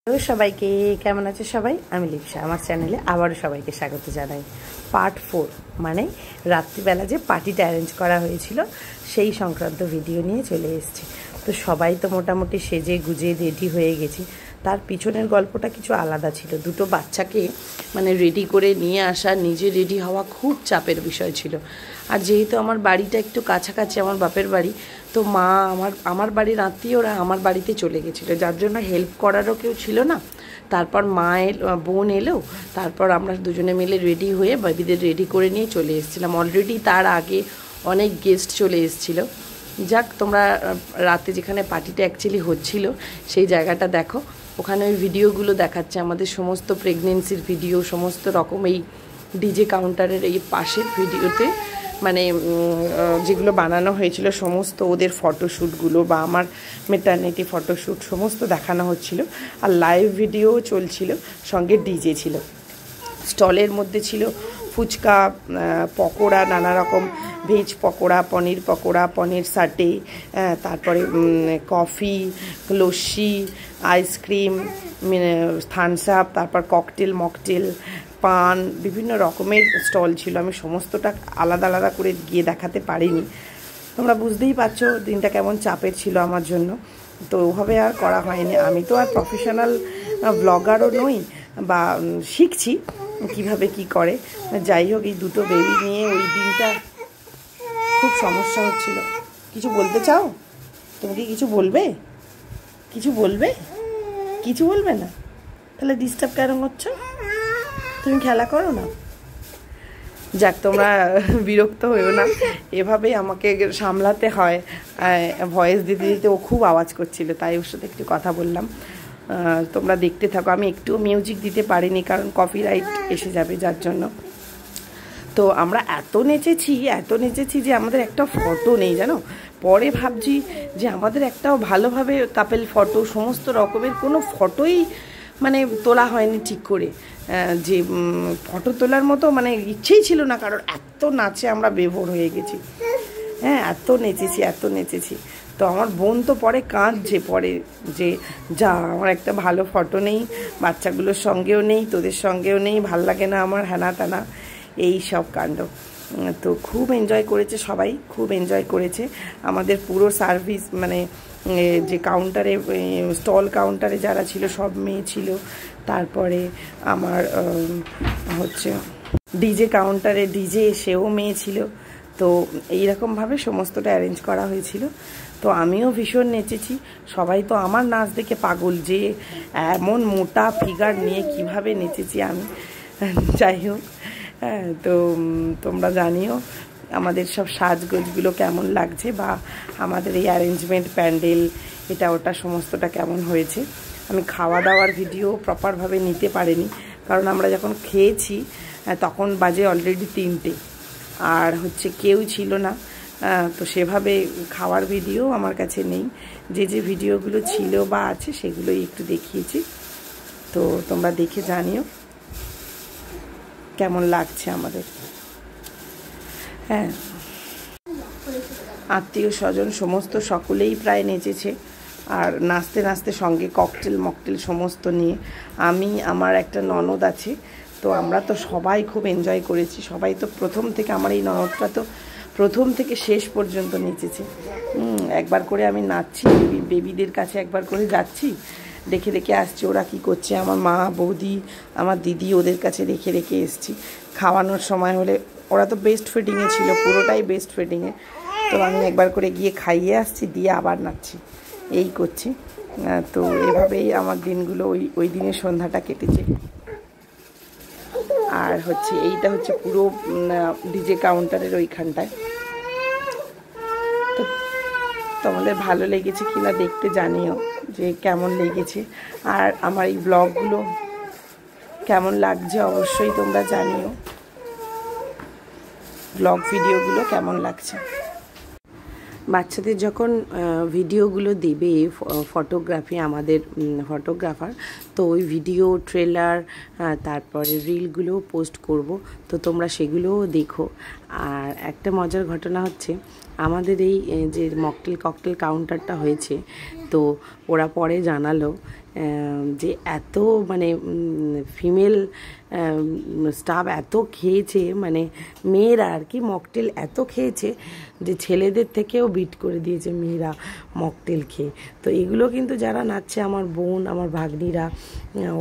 Hello সবাইকে, কেমন আছে সবাই? আমি লিপসা, আমার চ্যানেলে আবারও সবাইকে স্বাগত জানাই। পার্ট 4 মানে রাত্রিবেলা যে পার্টিটা অ্যারেঞ্জ করা হয়েছিল সেই সংক্রান্ত ভিডিও নিয়ে চলে এসেছি। তো সবাই তো মোটামুটি সেজে গুজে রেডি হয়ে গেছি। তার পিছনের গল্পটা কিছু আলাদা ছিল। দুটো বাচ্চাকে মানে রেডি করে নিয়ে আসা, নিজে রেডি হওয়া খুব চাপের বিষয় ছিল। আর যেহেতু আমার বাড়িটা একটু কাছাকাছি, আমার বাপের বাড়ি, তো মা আমার বাড়ির আত্মীয়রা আমার বাড়িতে চলে গেছিলো, যার জন্য হেল্প করারও কেউ ছিল না। তারপর বোন এলো, তারপর আমরা দুজনে মিলে রেডি হয়ে বেবিদের রেডি করে নিয়ে চলে এসেছিলাম। অলরেডি তার আগে অনেক গেস্ট চলে এসেছিলো। যাক, তোমরা রাতে যেখানে পার্টিটা অ্যাকচুয়ালি হচ্ছিল সেই জায়গাটা দেখো। ওখানে ওই ভিডিওগুলো দেখাচ্ছে, আমাদের সমস্ত প্রেগনেন্সির ভিডিও, সমস্ত রকম এই ডিজে কাউন্টারের এই পাশের ভিডিওতে মানে যেগুলো বানানো হয়েছিল সমস্ত ওদের ফটোশ্যুটগুলো বা আমার মেটার্নিটি ফটোশ্যুট সমস্ত দেখানো হচ্ছিল। আর লাইভ ভিডিও চলছিল, সঙ্গে ডিজে ছিল। স্টলের মধ্যে ছিল ফুচকা, পকোড়া, নানা রকম ভেজ পকোড়া, পনির সাটে, তারপরে coffee, lassi, ice cream, Thums Up, তারপর মকটেল, পান, বিভিন্ন রকমের স্টল ছিল। আমি সমস্তটা আলাদা আলাদা করে গিয়ে দেখাতে পারিনি। তোমরা বুঝতেই পারছো দিনটা কেমন চাপের ছিল আমার জন্য। তো ওভাবে আর করা হয়নি। আমি তো আর প্রফেশনাল ব্লগারও নই, বা শিখছি কিভাবে কি করে। যাই হোক, এই দুটো বেবি নিয়ে ওই দিনটা খুব সমস্যা হচ্ছিল। কিছু বলতে চাও? তুমি কি কিছু বলবে? কিছু বলবে না? তাহলে ডিস্টার্ব কেন হচ্ছে? তুমি খেলা করো না। যাক, তোমরা বিরক্ত হয়েও না, এভাবেই আমাকে সামলাতে হয়। ভয়েস দিতে দিতে ও খুব আওয়াজ করছিল, তাই ওর সাথে একটু কথা বললাম। তোমরা দেখতে থাকো। আমি একটু মিউজিক দিতে পারিনি, কারণ কপিরাইট এসে যাবে, যার জন্য। তো আমরা এত নেচেছি যে আমাদের একটা ফটো নেই, জানো। পরে ভাবছি যে আমাদের একটাও ভালোভাবে কাপেল ফটো, সমস্ত রকমের কোনো ফটোই মানে তোলা হয়নি ঠিক করে। যে ফটো তোলার মতো মানে ইচ্ছেই ছিল না কারণ এত নাচে আমরা বেভোর হয়ে গেছি। হ্যাঁ, এত নেচেছি। তো আমার বোন তো পরে কাঁদছে, পরে যে যা আমার একটা ভালো ফটো নেই, বাচ্চাগুলোর সঙ্গেও নেই, তোদের সঙ্গেও নেই, ভাল লাগে না আমার, হ্যানা টানা এই সব কাণ্ড। তো খুব এনজয় করেছে সবাই, খুব এনজয় করেছে। আমাদের পুরো সার্ভিস মানে যে কাউন্টারে, স্টল কাউন্টারে যারা ছিল সব মেয়ে ছিল। তারপরে আমার হচ্ছে ডিজে কাউন্টারে ডিজে, সেও মেয়ে ছিল। তো এইরকমভাবে সমস্তটা অ্যারেঞ্জ করা হয়েছিল। তো আমিও ভীষণ নেচেছি। সবাই তো আমার নাচ দেখে পাগল, যে এমন মোটা ফিগার নিয়ে কিভাবে নেচেছি আমি। যাই হোক, তো তোমরা জানিও আমাদের সব সাজগোজগুলো কেমন লাগছে, বা আমাদের এই অ্যারেঞ্জমেন্ট, প্যান্ডেল, এটা ওটা সমস্তটা কেমন হয়েছে। আমি খাওয়া দাওয়ার ভিডিও প্রপারভাবে নিতে পারিনি, কারণ আমরা যখন খেয়েছি তখন বাজে অলরেডি 3টে, আর হচ্ছে কেউ ছিল না। তো সেভাবে খাওয়ার ভিডিও আমার কাছে নেই। যে ভিডিওগুলো ছিল বা আছে সেগুলোই একটু দেখিয়েছি। তো তোমরা দেখে জানিও কেমন লাগছে আমাদের। হ্যাঁ, আত্মীয় স্বজন সমস্ত সকলেই প্রায় নেচেছে। আর নাচতে নাচতে সঙ্গে মকটেল সমস্ত নিয়ে। আমার একটা ননদ আছে, তো আমরা তো সবাই খুব এনজয় করেছি। সবাই তো প্রথম থেকে, আমার এই ননদটা তো প্রথম থেকে শেষ পর্যন্ত নেচেছে। একবার করে আমি নাচছি, বেবিদের কাছে একবার করে যাচ্ছি, দেখে আসছি ওরা কি করছে। আমার মা, বৌদি, আমার দিদি, ওদের কাছে রেখে এসছি। খাওয়ানোর সময় হলে ওরা তো বেস্ট ফিডিংয়ে ছিল, পুরোটাই বেস্ট ফিডিংয়ে। তো আমি একবার করে গিয়ে খাইয়ে আসছি, দিয়ে আবার নাচছি, এই করছি। তো এভাবেই আমার দিনগুলো ওই দিনের সন্ধ্যাটা কেটেছে। আর হচ্ছে এইটা হচ্ছে পুরো ডিজে কাউন্টারের ওইখানটায়। তো তোমাদের ভালো লেগেছে কিনা দেখতে জানিও যে কেমন লেগেছে। আর আমার এই ব্লগগুলো কেমন লাগছে অবশ্যই তোমরা জানিও, ব্লগ ভিডিওগুলো কেমন লাগছে। বাচ্চাদের যখন ভিডিওগুলো দেবে ফটোগ্রাফি, আমাদের ফটোগ্রাফার, তো ওই ভিডিও, ট্রেলার, তারপরে রিলগুলো পোস্ট করব, তো তোমরা সেগুলোও দেখো। আর একটা মজার ঘটনা হচ্ছে, আমাদের এই যে ককটেল কাউন্টারটা হয়েছে, তো ওরা পরে জানালো যে এত মানে ফিমেল স্টাফ এত খেয়েছে, মানে মেয়েরা আর কি মকটেল এত খেয়েছে যে ছেলেদের থেকেও বিট করে দিয়েছে মেয়েরা মকটেল খেয়ে। তো এগুলো কিন্তু যারা নাচছে, আমার বোন, আমার ভাগ্নিরা,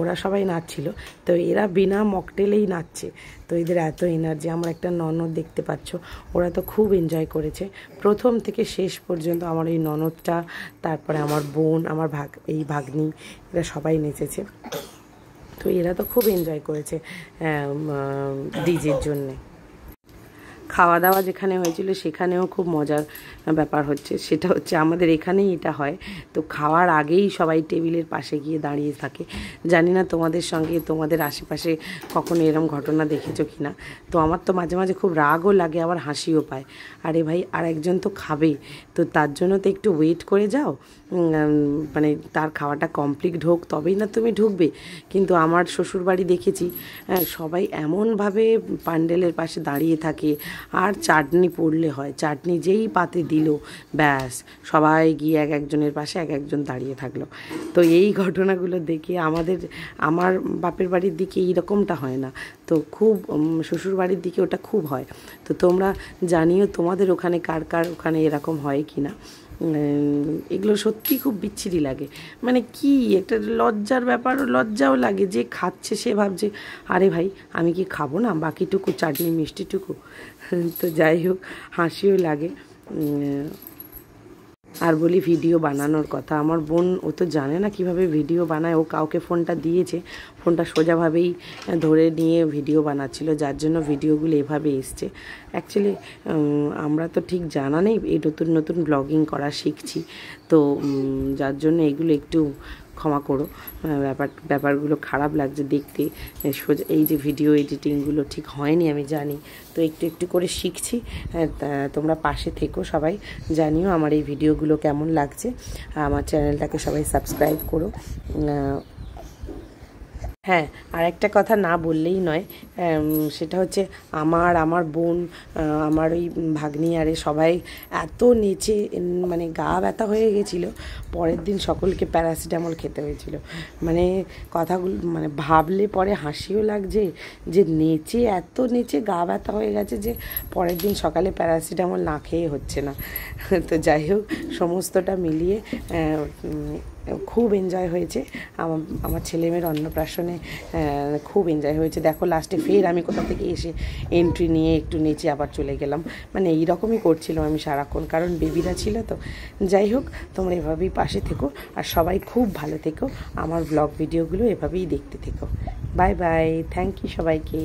ওরা সবাই নাচছিল। তো এরা বিনা মকটেলেই নাচছে। তো এদের এত এনার্জি। আমার একটা ননদ দেখতে পাচ্ছ, ওরা তো খুব এনজয় করেছে প্রথম থেকে শেষ পর্যন্ত। আমার এই ননদটা, তারপরে আমার বোন, আমার এই ভাগ্নি, এরা সবাই নেচেছে। তো এরা তো খুব এনজয় করেছে ডিজের জন্যে। খাওয়া দাওয়া যেখানে হয়েছিল সেখানেও খুব মজার ব্যাপার হচ্ছে, সেটা হচ্ছে আমাদের এখানেই এটা হয়। তো খাওয়ার আগেই সবাই টেবিলের পাশে গিয়ে দাঁড়িয়ে থাকে। জানি না তোমাদের সঙ্গে, তোমাদের আশেপাশে কখনো এরম ঘটনা দেখেছো কি না। তো আমার তো মাঝে মাঝে খুব রাগও লাগে, আবার হাসিও পায়। আরে ভাই, আর একজন তো খাবে, তো তার জন্য তো একটু ওয়েট করে যাও, মানে তার খাওয়াটা কমপ্লিট হোক তবেই না তুমি ঢুকবে। কিন্তু আমার শ্বশুরবাড়ি দেখেছি সবাই এমনভাবে প্যান্ডেলের পাশে দাঁড়িয়ে থাকে, আর চাটনি পড়লে হয়, চাটনি যেই পাতে দিল ব্যাস সবাই গিয়ে এক একজনের পাশে এক একজন দাঁড়িয়ে থাকলো। তো এই ঘটনাগুলো দেখে আমার বাপের বাড়ির দিকে এইরকমটা হয় না, তো খুব শ্বশুর বাড়ির দিকে ওটা খুব হয়। তো তোমরা জানিও তোমাদের ওখানে কার কার ওখানে এরকম হয় কি না। এগুলো সত্যি খুব বিচ্ছিরি লাগে, মানে কি একটা লজ্জার ব্যাপার, লজ্জাও লাগে। যে খাচ্ছে সে ভাবছে আরে ভাই আমি কি খাবো না বাকিটুকু চাটনি মিষ্টিটুকু। তো যাই হোক, হাসিও লাগে। আর বলি ভিডিও বানানোর কথা, আমার বোন ও তো জানে না কিভাবে ভিডিও বানায়। ও কাউকে ফোনটা দিয়েছে, ফোনটা সোজাভাবেই ধরে নিয়ে ভিডিও বানাচ্ছিল, যার জন্য ভিডিওগুলো এভাবে এসছে। অ্যাকচুয়ালি আমরা তো ঠিক জানা নেই, এই নতুন নতুন ব্লগিং করা শিখছি, তো যার জন্য এগুলো একটু ক্ষমা করো। ব্যাপারগুলো খারাপ লাগছে দেখতে। এই যে ভিডিও এডিটিংগুলো ঠিক হয়নি আমি জানি, তো একটু একটু করে শিখছি। তোমরা পাশে থেকো সবাই, জানিও আমার এই ভিডিওগুলো কেমন লাগছে। আমার চ্যানেলটাকে সবাই সাবস্ক্রাইব করো। হ্যাঁ, আর একটা কথা না বললেই নয়, সেটা হচ্ছে আমার বোন, আমার ওই ভাগ্নি আরে সবাই এত নেচে মানে গা ব্যথা হয়ে গেছিলো। পরের দিন সকলকে প্যারাসিটামল খেতে হয়েছিল। মানে কথাগুলো মানে ভাবলে পরে হাসিও লাগছে যে নেচে এত নেচে গা ব্যথা হয়ে গেছে যে পরের দিন সকালে প্যারাসিটামল না খেয়ে হচ্ছে না। তো যাই হোক, সমস্তটা মিলিয়ে খুব এনজয় হয়েছে। আমার ছেলেমেয়ের অন্নপ্রাশনে খুব এনজয় হয়েছে। দেখো লাস্টে ফের আমি কোথা থেকে এসে এন্ট্রি নিয়ে একটু নেচে আবার চলে গেলাম, মানে এইরকমই করছিলাম আমি সারাক্ষণ, কারণ বেবিরা ছিল তো। যাই হোক, তোমরা এভাবেই পাশে থেকো আর সবাই খুব ভালো থেকো। আমার ব্লগ ভিডিওগুলো এভাবেই দেখতে থেকো। বাই বাই, থ্যাংক ইউ সবাইকে।